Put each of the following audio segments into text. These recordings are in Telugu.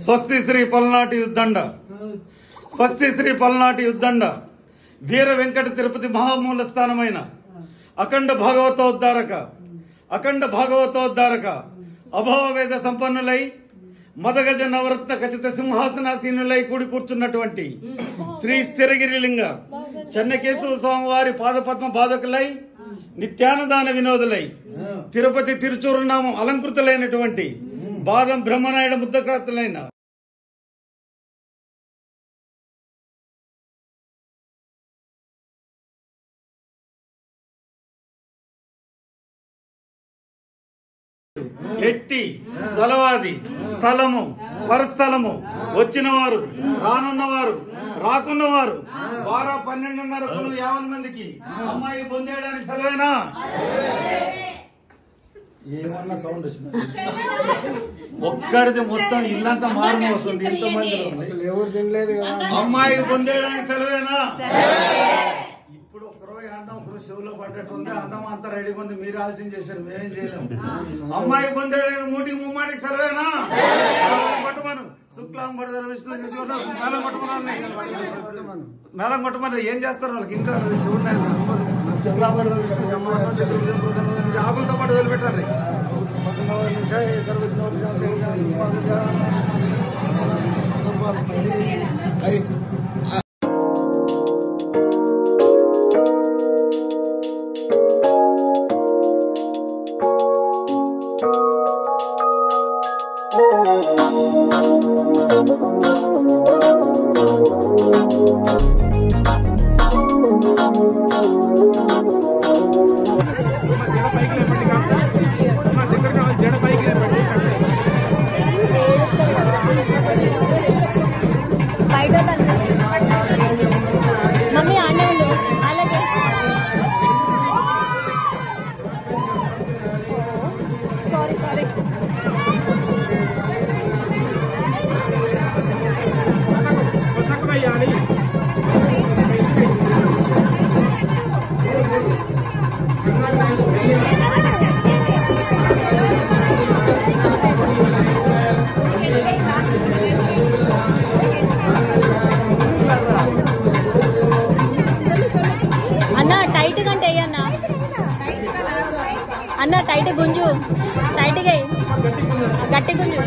స్వస్తి శ్రీ పల్నాటి యుద్ధండ, స్వస్తి శ్రీ పల్నాటి యుద్ధండ, వీర వెంకట తిరుపతి మహామూల స్థానమైన అఖండ భాగవతోద్ధారక, అఖండ భాగవతోద్ధారక అభావవేద సంపన్నులై మదగజ నవరత్న ఖచ్చిత సింహాసనాసీనులై కూడి కూర్చున్నటువంటి శ్రీ స్థిరగిరిలింగ చెన్నకేశవ స్వామివారి పాదపద్మ బాధకులై నిత్యానదాన వినోదులై తిరుపతి తిరుచూరునామం అలంకృతులైనటువంటి బాదం బ్రహ్మనాయుడు ముద్దక్రాతులైన ఎట్టి తలవాది స్థలము పరస్థలము వచ్చిన వారు రానున్నవారు రాకున్నవారు 12:30 మందికి అమ్మాయి పొందేయడానికి సెలవేనా? ఏమన్నా సౌండ్ వచ్చింది ఒక్కడిది మొత్తం ఇల్లంతా మారుమో వస్తుంది. ఎంతమంది ఎవరు తినలేదు కదా. అమ్మాయి పొందేయడానికి సెలవేనా? ఇప్పుడు ఒకరోజు అన్నం ఒకరోజు చెవులో పడ్డట్టుంది. అన్నం అంతా రెడీగా ఉంది. మీరు ఆలోచన చేశారు, మేమేం చేయలేము. అమ్మాయి పొందేయడానికి 3:30 సెలవేనా? పట్టుమను శుక్లాం పడతారు విష్ణు చేసుకుంటారు. మేళం కొట్టమని మేళం కొట్టమని ఏం చేస్తారు వాళ్ళకి ఇంకా శివుడు శుక్లాం పడతారు విష్ణు ఆకులతో పాటు వదిలిపెట్టాలి. మమ్మీ ఆనే ఉండు అలాగే సారీ అన్న టైట్ కంటే అన్న టైట్ గుంజు టైట్గా గట్టి గుంజు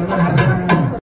ఆయన